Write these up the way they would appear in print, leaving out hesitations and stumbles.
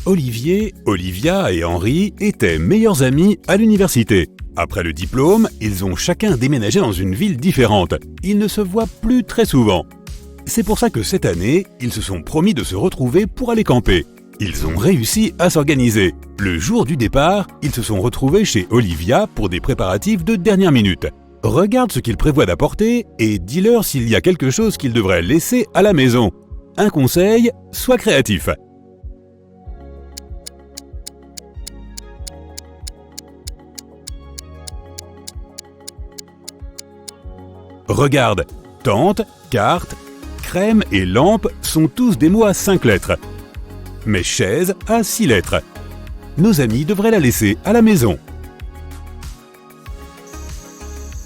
Olivier, Olivia et Henri étaient meilleurs amis à l'université. Après le diplôme, ils ont chacun déménagé dans une ville différente. Ils ne se voient plus très souvent. C'est pour ça que cette année, ils se sont promis de se retrouver pour aller camper. Ils ont réussi à s'organiser. Le jour du départ, ils se sont retrouvés chez Olivia pour des préparatifs de dernière minute. Regarde ce qu'ils prévoient d'apporter et dis-leur s'il y a quelque chose qu'ils devraient laisser à la maison. Un conseil, sois créatif. Regarde, tente, carte, crème et lampe sont tous des mots à 5 lettres. Mais chaise à 6 lettres. Nos amis devraient la laisser à la maison.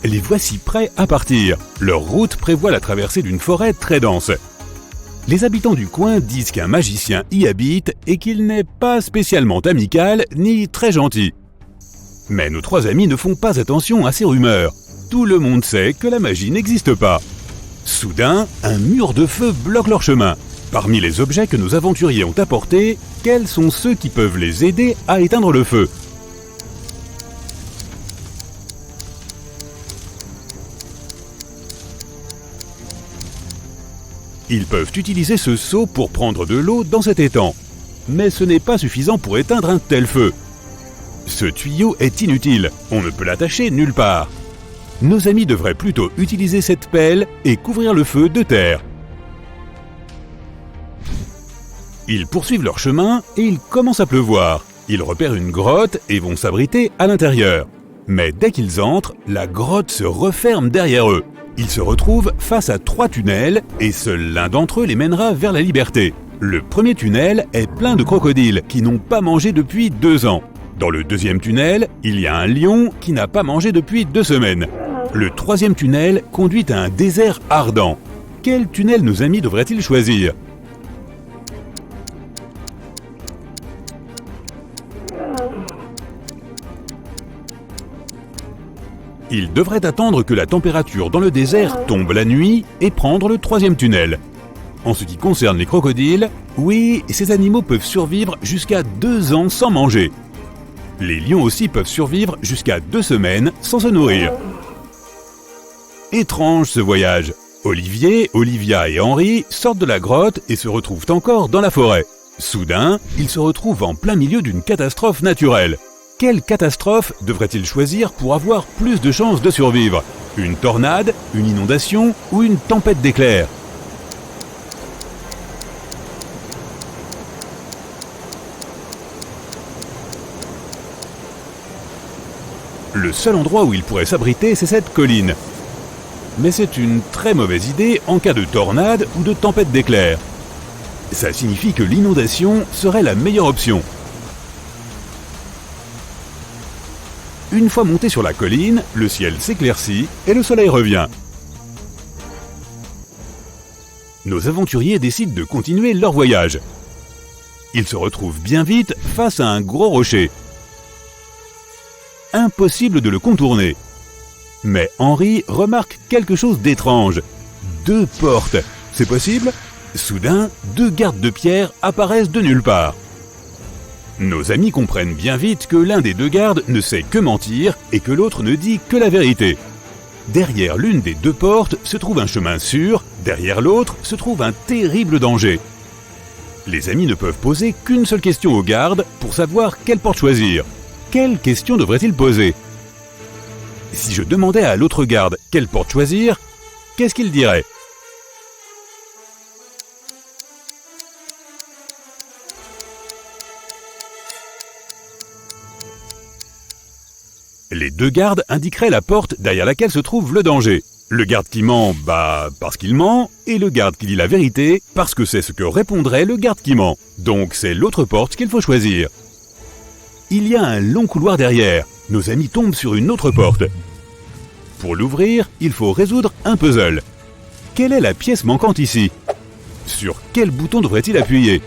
Les voici prêts à partir. Leur route prévoit la traversée d'une forêt très dense. Les habitants du coin disent qu'un magicien y habite et qu'il n'est pas spécialement amical ni très gentil. Mais nos 3 amis ne font pas attention à ces rumeurs. Tout le monde sait que la magie n'existe pas. Soudain, un mur de feu bloque leur chemin. Parmi les objets que nos aventuriers ont apportés, quels sont ceux qui peuvent les aider à éteindre le feu ? Ils peuvent utiliser ce seau pour prendre de l'eau dans cet étang. Mais ce n'est pas suffisant pour éteindre un tel feu. Ce tuyau est inutile, on ne peut l'attacher nulle part. Nos amis devraient plutôt utiliser cette pelle et couvrir le feu de terre. Ils poursuivent leur chemin et il commence à pleuvoir. Ils repèrent une grotte et vont s'abriter à l'intérieur. Mais dès qu'ils entrent, la grotte se referme derrière eux. Ils se retrouvent face à 3 tunnels et seul l'un d'entre eux les mènera vers la liberté. Le premier tunnel est plein de crocodiles qui n'ont pas mangé depuis 2 ans. Dans le deuxième tunnel, il y a un lion qui n'a pas mangé depuis 2 semaines. Le troisième tunnel conduit à un désert ardent. Quel tunnel nos amis devraient-ils choisir ? Ils devraient attendre que la température dans le désert tombe la nuit et prendre le troisième tunnel. En ce qui concerne les crocodiles, oui, ces animaux peuvent survivre jusqu'à 2 ans sans manger. Les lions aussi peuvent survivre jusqu'à 2 semaines sans se nourrir. Étrange ce voyage. Olivier, Olivia et Henri sortent de la grotte et se retrouvent encore dans la forêt. Soudain, ils se retrouvent en plein milieu d'une catastrophe naturelle. Quelle catastrophe devraient-ils choisir pour avoir plus de chances de survivre ? Une tornade, une inondation ou une tempête d'éclairs ? Le seul endroit où ils pourraient s'abriter, c'est cette colline. Mais c'est une très mauvaise idée en cas de tornade ou de tempête d'éclairs. Ça signifie que l'inondation serait la meilleure option. Une fois montés sur la colline, le ciel s'éclaircit et le soleil revient. Nos aventuriers décident de continuer leur voyage. Ils se retrouvent bien vite face à un gros rocher. Impossible de le contourner. Mais Henri remarque quelque chose d'étrange. 2 portes. C'est possible ? Soudain, 2 gardes de pierre apparaissent de nulle part. Nos amis comprennent bien vite que l'un des 2 gardes ne sait que mentir et que l'autre ne dit que la vérité. Derrière l'une des 2 portes se trouve un chemin sûr, derrière l'autre se trouve un terrible danger. Les amis ne peuvent poser qu'une seule question aux gardes pour savoir quelle porte choisir. Quelle question devrait-il poser ? Si je demandais à l'autre garde quelle porte choisir, qu'est-ce qu'il dirait ? Les 2 gardes indiqueraient la porte derrière laquelle se trouve le danger. Le garde qui ment, parce qu'il ment, et le garde qui dit la vérité, parce que c'est ce que répondrait le garde qui ment. Donc c'est l'autre porte qu'il faut choisir. Il y a un long couloir derrière. Nos amis tombent sur une autre porte. Pour l'ouvrir, il faut résoudre un puzzle. Quelle est la pièce manquante ici ? Sur quel bouton devrait-il appuyer ?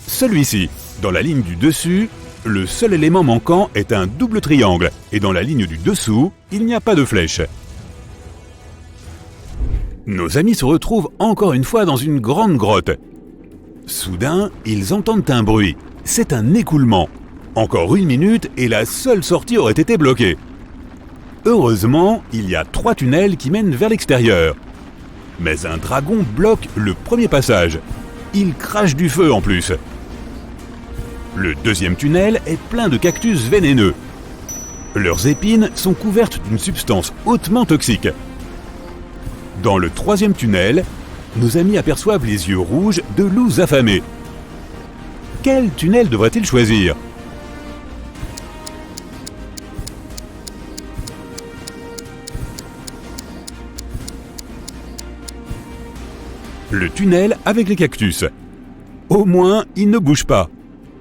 Celui-ci. Dans la ligne du dessus, Le seul élément manquant est un double triangle, et dans la ligne du dessous, il n'y a pas de flèche. Nos amis se retrouvent encore une fois dans une grande grotte. Soudain, ils entendent un bruit. C'est un écoulement. Encore 1 minute et la seule sortie aurait été bloquée. Heureusement, il y a 3 tunnels qui mènent vers l'extérieur. Mais un dragon bloque le premier passage. Il crache du feu en plus. Le deuxième tunnel est plein de cactus vénéneux. Leurs épines sont couvertes d'une substance hautement toxique. Dans le troisième tunnel, nos amis aperçoivent les yeux rouges de loups affamés. Quel tunnel devraient-ils choisir ? Le tunnel avec les cactus. Au moins, ils ne bougent pas.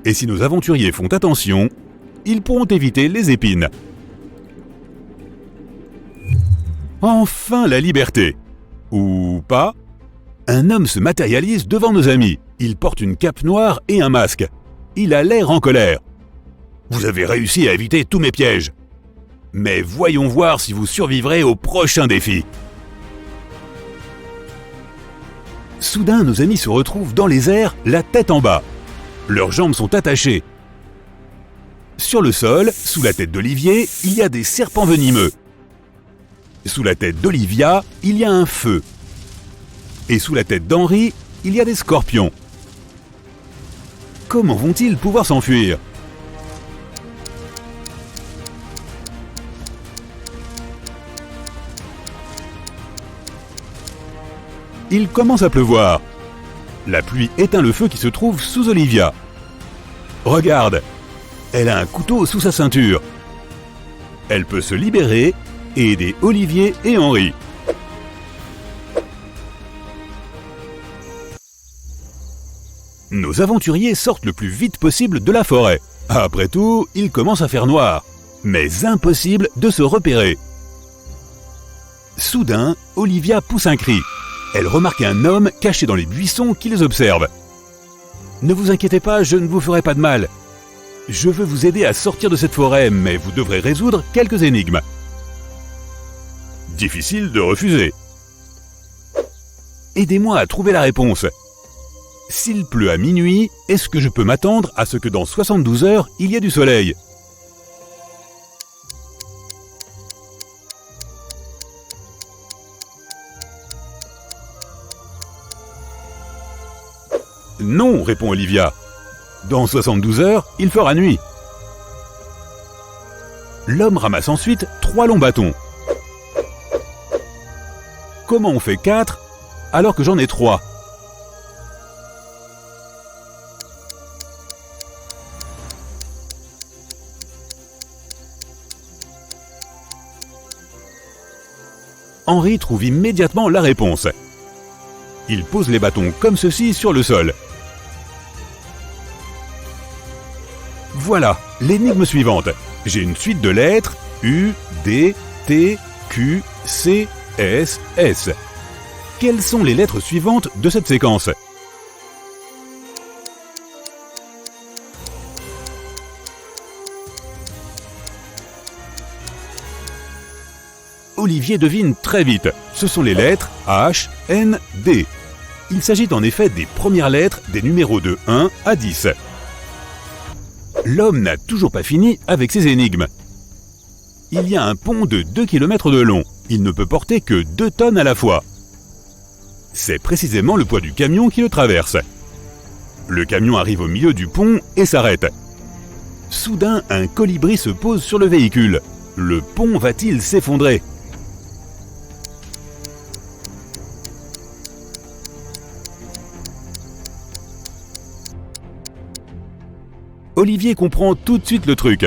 Et si nos aventuriers font attention, ils pourront éviter les épines. Enfin la liberté. Ou pas ? Un homme se matérialise devant nos amis. Il porte une cape noire et un masque. Il a l'air en colère. Vous avez réussi à éviter tous mes pièges. Mais voyons voir si vous survivrez au prochain défi. Soudain, nos amis se retrouvent dans les airs, la tête en bas. Leurs jambes sont attachées. Sur le sol, sous la tête d'Olivier, il y a des serpents venimeux. Sous la tête d'Olivia, il y a un feu. Et sous la tête d'Henri, il y a des scorpions. Comment vont-ils pouvoir s'enfuir ? Il commence à pleuvoir. La pluie éteint le feu qui se trouve sous Olivia. Regarde, elle a un couteau sous sa ceinture. Elle peut se libérer et aider Olivier et Henri. Nos aventuriers sortent le plus vite possible de la forêt. Après tout, il commence à faire noir, mais impossible de se repérer. Soudain, Olivia pousse un cri. Elle remarque un homme caché dans les buissons qui les observe. « Ne vous inquiétez pas, je ne vous ferai pas de mal. Je veux vous aider à sortir de cette forêt, mais vous devrez résoudre quelques énigmes. » Difficile de refuser. Aidez-moi à trouver la réponse. S'il pleut à minuit, est-ce que je peux m'attendre à ce que dans 72 heures, il y ait du soleil ? Non, répond Olivia. Dans 72 heures, il fera nuit. L'homme ramasse ensuite 3 longs bâtons. Comment on fait 4 alors que j'en ai 3 ? Henri trouve immédiatement la réponse. Il pose les bâtons comme ceci sur le sol. Voilà, l'énigme suivante. J'ai une suite de lettres U, D, T, Q, C, S, S. Quelles sont les lettres suivantes de cette séquence ? Olivier devine très vite. Ce sont les lettres H, N, D. Il s'agit en effet des premières lettres des numéros de 1 à 10. L'homme n'a toujours pas fini avec ses énigmes. Il y a un pont de 2 km de long. Il ne peut porter que 2 tonnes à la fois. C'est précisément le poids du camion qui le traverse. Le camion arrive au milieu du pont et s'arrête. Soudain, un colibri se pose sur le véhicule. Le pont va-t-il s'effondrer ? Olivier comprend tout de suite le truc.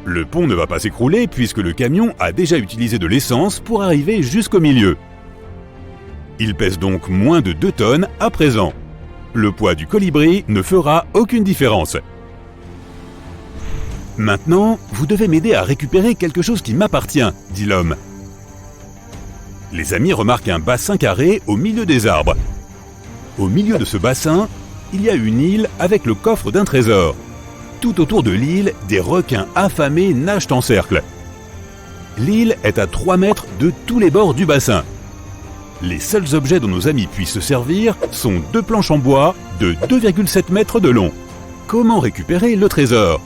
Le pont ne va pas s'écrouler puisque le camion a déjà utilisé de l'essence pour arriver jusqu'au milieu. Il pèse donc moins de 2 tonnes à présent. Le poids du colibri ne fera aucune différence. Maintenant, vous devez m'aider à récupérer quelque chose qui m'appartient, dit l'homme. Les amis remarquent un bassin carré au milieu des arbres. Au milieu de ce bassin, il y a une île avec le coffre d'un trésor. Tout autour de l'île, des requins affamés nagent en cercle. L'île est à 3 mètres de tous les bords du bassin. Les seuls objets dont nos amis puissent se servir sont 2 planches en bois de 2,7 mètres de long. Comment récupérer le trésor?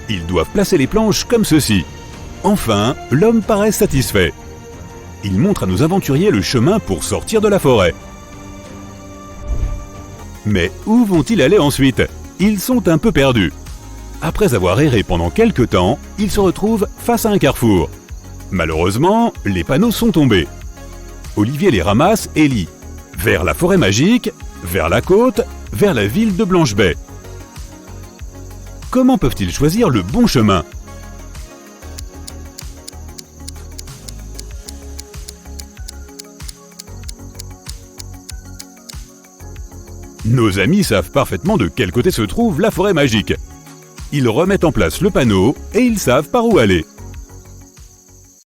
Ils doivent placer les planches comme ceci. Enfin, l'homme paraît satisfait. Il montre à nos aventuriers le chemin pour sortir de la forêt. Mais où vont-ils aller ensuite? Ils sont un peu perdus. Après avoir erré pendant quelque temps, ils se retrouvent face à un carrefour. Malheureusement, les panneaux sont tombés. Olivier les ramasse et lit « Vers la forêt magique, vers la côte, vers la ville de Blanche-Baie ». Comment peuvent-ils choisir le bon chemin? Nos amis savent parfaitement de quel côté se trouve la forêt magique. Ils remettent en place le panneau et ils savent par où aller.